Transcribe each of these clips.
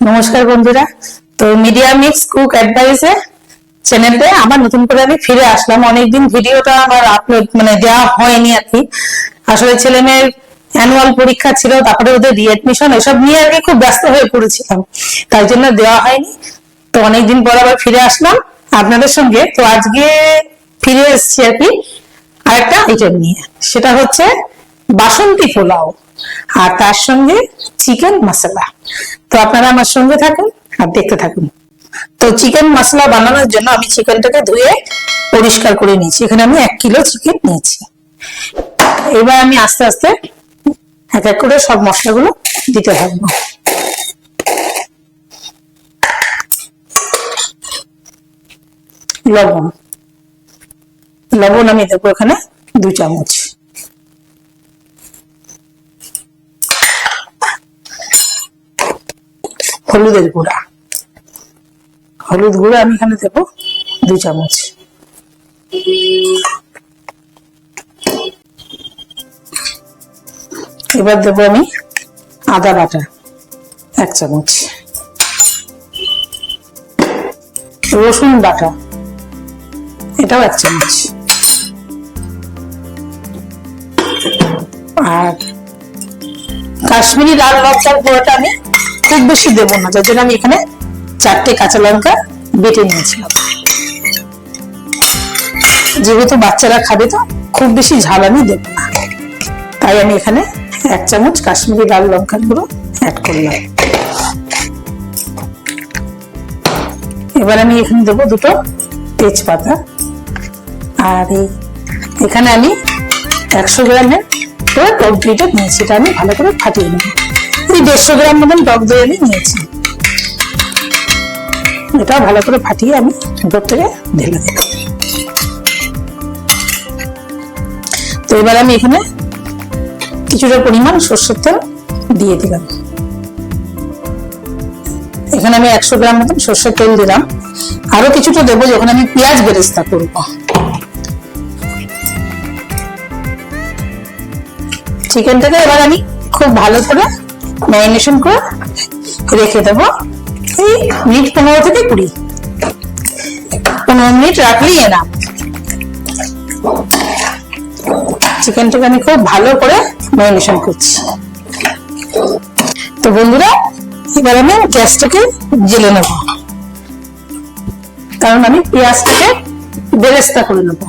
নমস্কার বন্ধুরা, তো মিডিয়া মিক্স কুক অ্যাডভাইসে চ্যানেলে আবার নতুন করে আমি ফিরে আসলাম। অনেকদিন ভিডিওটা আমার আপলোড দেওয়া হয়নি আর কি। আসলে ছেলে মেয়ের অ্যানুয়াল পরীক্ষা ছিল, তারপরে ওদের রিএডমিশন, এসব নিয়ে আগে খুব ব্যস্ত হয়ে পড়েছিলাম, তাই জন্য দেওয়া হয়নি। তো অনেকদিন পর আবার ফিরে আসলাম আপনাদের সঙ্গে। তো আজকে ফিরে এসেছি আর কি আরেকটা আইটেম নিয়ে, সেটা হচ্ছে বাসন্তী পোলাও আর তার সঙ্গে চিকেন মশলা। তো আপনারা আমার সঙ্গে থাকুন আর দেখতে থাকুন। তো চিকেন মশলা বানানোর জন্য আমি চিকেনটাকে ধুয়ে পরিষ্কার করে নিয়েছি। এখানে আমি 1 কিলো চিকেন নিয়েছি। এবার আমি আস্তে আস্তে এক এক করে সব মশলাগুলো দিতে থাকবো। লবণ আমি দেবো এখানে 2 চামচ। হলুদ গুঁড়া আমি এখানে দেবো 2 চামচ। এবার দেবো আমি আদা বাটা 1 চামচ, রসুন বাটা এটাও 1 চামচ, আর কাশ্মীরি লাল লঙ্কার গুঁড়োটা আমি খুব বেশি দেবো না, যার জন্য আমি এখানে 4টে কাঁচা লঙ্কা বেটে নিয়েছিলাম। যেহেতু বাচ্চারা খাবে তো খুব বেশি ঝাল আমি দেবো না, তাই আমি এখানে 1 চামচ কাশ্মীরি লাল লঙ্কার গুঁড়ো অ্যাড করলাম। এবার আমি এখানে দেবো 2টো তেজপাতা, আর এখানে আমি 100 গ্রামের টক দইটা নিয়েছি, এটা আমি ভালো করে ফাটিয়ে নেব। 150 গ্রাম মতন টক দই আমি নিয়েছি, এটা ভালো করে ফাটিয়ে আমি উপর থেকে ঢেলে দেব। তো এবার আমি এখানে কিছুটা পরিমাণ সরষের তেল দিয়ে দিলাম। এখানে আমি 100 গ্রাম মতন সরষের তেল দিলাম, আরো কিছুটা দেবো যখন আমি পেঁয়াজ বেরেস্তা করব। চিকেনটাকে এবার আমি খুব ভালো করে ম্যারিনেশন করে রেখে দেবো এই মিনিট 15 থেকে 15 মিনিট রাখলেই এনাফ। চিকেনটাকে আমি খুব ভালো করে ম্যারিনেশন করছি। তো বন্ধুরা, এবার আমি গ্যাসটাকে জ্বেলে নেব, কারণ আমি পেঁয়াজটাকে বেরেস্তা করে নেব।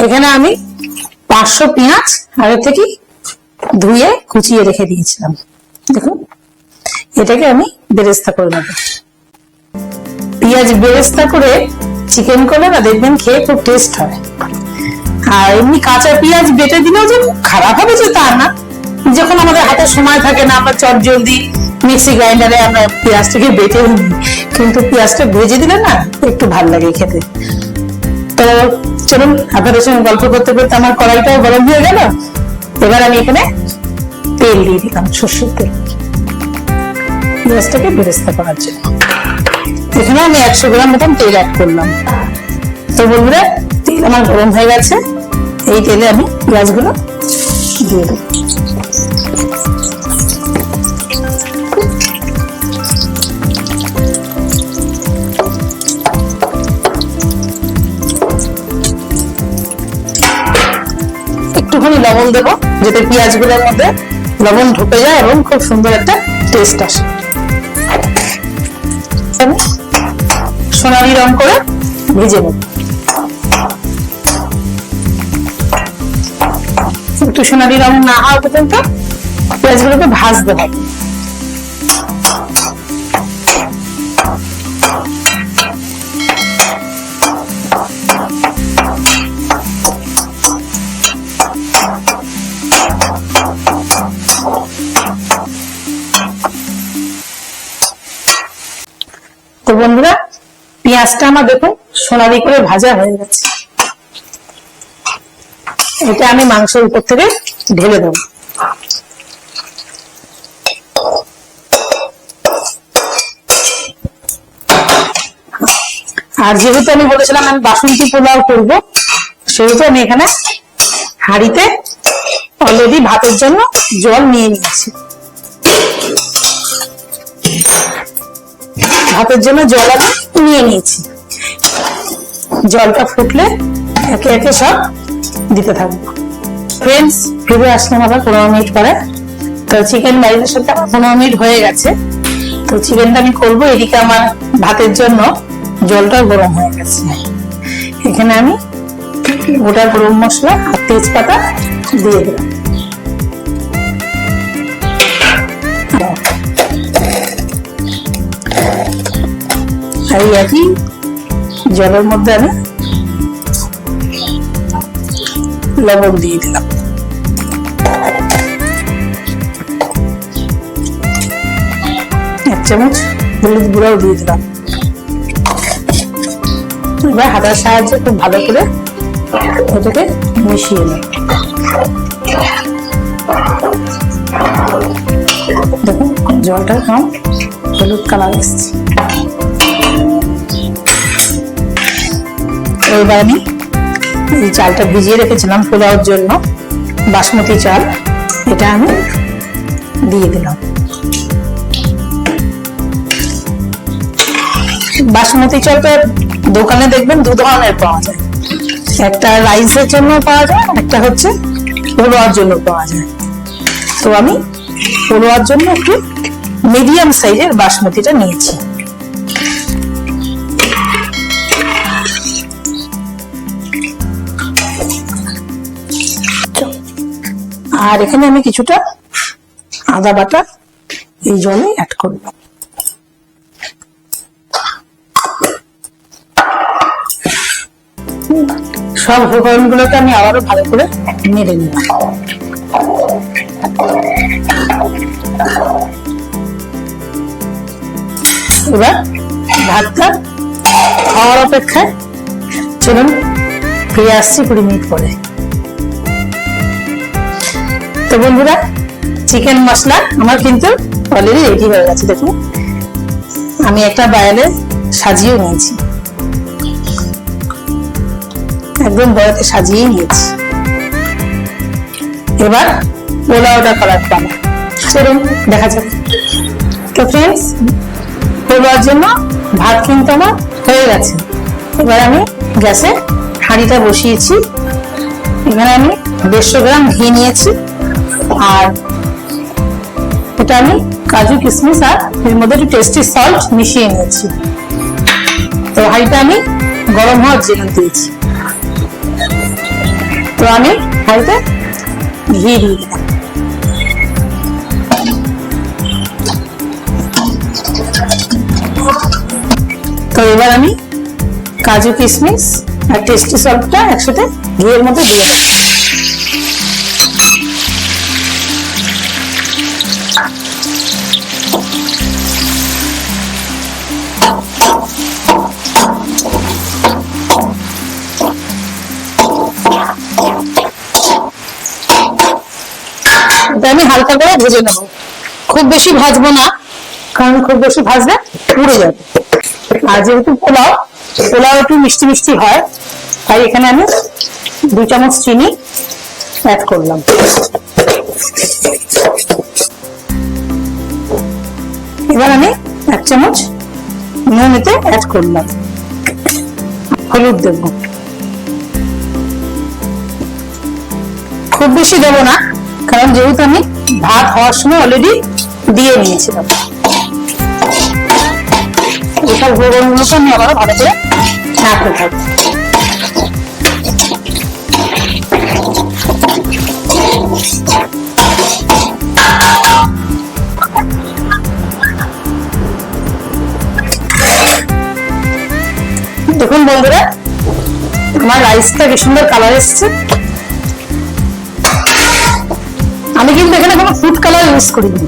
এখানে আমি 500 পেঁয়াজ আগে থেকে ধুয়ে কুচিয়ে রেখে দিয়েছিলাম। দেখুন, এটাকে আমি বেরেস্তা করে নেব। পেঁয়াজ বেরেস্তা করে চিকেন করলে না দেখবেন খেয়ে খুব টেস্ট হয়। আর এমনি কাঁচা পেঁয়াজ বেটে দিলেও যে খারাপ হবে যে তা না। যখন আমাদের হাতে সময় থাকে না, আমরা চট জলদি মিক্সি গ্রাইন্ডারে আমরা পেঁয়াজটাকে বেটে নিই, কিন্তু পেঁয়াজটা ভেজে দিলে না একটু ভালো লাগে খেতে। তো চলুন, আপনাদের সঙ্গে গল্প করতে করতে আমার কড়াইটাও গরম হয়ে গেল। এবার আমি এখানে তেল দিয়ে দিলাম, সরষের তেল, পেঁয়াজটাকে বেরেস্তা করার জন্য। এখানে আমি 100 গ্রাম মতন তেল অ্যাড করলাম। তো বন্ধুরা, তেল আমার গরম হয়ে গেছে, এই তেলে আমি পেঁয়াজগুলো দিয়ে দেব। একটুখানি লবণ দেবো, যাতে পেঁয়াজগুলোর মধ্যে লবণ ঢুকে যায় এবং খুব সুন্দর একটা টেস্ট আসে। সোনালি রং করে ভেজে নেব। একটু সোনালি রং না হওয়া পর্যন্ত পেঁয়াজগুলোকে ভাজতে হবে। তো বন্ধুরা, পেঁয়াজটা আমার দেখুন সোনালি করে ভাজা হয়ে গেছে। এটা আমি মাংসের উপর থেকে ঢেলে দেব। আর যেহেতু আমি বলেছিলাম আমি বাসন্তী পোলাও করবো, সেহেতু আমি এখানে হাঁড়িতে অলরেডি ভাতের জন্য জল নিয়ে নিয়েছি। ভাতের জন্য জল আমি নিয়ে নিয়েছি। জলটা ফুটলে একে একে সব দিতে থাকবো। ফ্রেন্ডস, ফিরে আসলাম আবার 15 মিনিট পরে। তো চিকেন ম্যারিনেশনটা আমার 15 মিনিট হয়ে গেছে। তো চিকেনটা আমি করবো, এদিকে আমার ভাতের জন্য জলটা গরম হয়ে গেছে। এখানে আমি গোটা গরম মশলা আর তেজপাতা দিয়ে দিলাম। আর এই একই জলের মধ্যে আমি লবণ দিয়ে দিলাম। এক চামচ হলুদ গুঁড়াও দিয়ে দিলাম। এবার হাতার সাহায্যে খুব ভালো করে এটাকে মিশিয়ে নেব। দেখুন জলটা কম হলুদ কালার এসছে। এবার আমি এই চালটা ভিজিয়ে রেখেছিলাম পোলাওর জন্য, বাসমতি চাল, এটা আমি দিয়ে দিলাম। বাসমতি চালটা দোকানে দেখবেন দু ধরনের পাওয়া যায়, একটা রাইসের জন্য পাওয়া যায়, একটা হচ্ছে পোলাওয়ার জন্য পাওয়া যায়। তো আমি পোলাওয়ার জন্য একটু মিডিয়াম সাইজের বাসমতিটা নিয়েছি। আর এখানে আমি কিছুটা আদা বাটা এই জলে অ্যাড করব। সব উপকরণগুলোকে আমি আবারও ভালো করে নেড়ে নেব। এবার ভাতটা খাওয়ার অপেক্ষায় চলুন ফিরে আসছি 20 মিনিট পরে। তো বন্ধুরা, চিকেন মশলা আমার কিন্তু অলরেডি রেডি হয়ে গেছে। দেখুন আমি একটা বায়ালে সাজিয়ে নিয়েছি, একদম বড়তে সাজিয়ে নিয়েছি। এবার পোলাওটা করার পালা, চলুন দেখা যাক। তো ফ্রেন্ডস, পোলাওর জন্য ভাত কিন্তু আমার হয়ে গেছে। এবার আমি গ্যাসে হাঁড়িটা বসিয়েছি। এখানে আমি 150 গ্রাম ঘি নিয়েছি, আর এটা আমি কাজু কিশমিশ আর এর মধ্যে একটু টেস্টি সল্ট মিশিয়ে নিয়েছি। তো হাঁড়িটা আমি গরম হওয়ার জন্য দিয়েছি। তো আমি হাঁড়িতে ঘি দিয়ে দিলাম। তো এবার আমি কাজু কিশমিশ আর টেস্টি সল্টটা একসাথে ঘিয়ের মধ্যে দিয়ে দেবো। আমি হালকা করে ভেজে নেবো, খুব বেশি ভাজবো না, কারণ খুব বেশি ভাজলে পুড়ে যাবে। আর যেহেতু পোলাও একটু মিষ্টি মিষ্টি হয়, তাই এখানে আমি 2 চামচ চিনি অ্যাড করলাম। এবার আমি 1 চামচ নুন এতে অ্যাড করলাম। হলুদ দেব, খুব বেশি দেবো না, কারণ যেহেতু আমি ভাত হওয়ার সময় অলরেডি দিয়ে নিয়েছিলাম। এসব উপকরণগুলোকে আমি আবার ভালো করে নাড়তে থাকবো। দেখুন বন্ধুরা, আমার রাইসটা কি সুন্দর কালার এসছে। আমি কিন্তু এখানে কোনো ফুড কালার ইউজ করিনি।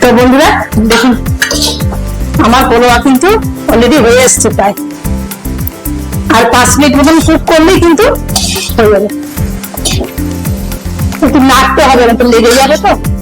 তো বন্ধুরা দেখুন, আমার পোলাও কিন্তু অলরেডি হয়ে এসছে প্রায়, আর 5 মিনিট মতন কুক করলেই কিন্তু হয়ে যাবে। একটু নাড়তে হবে না তো লেগে যাবে তো।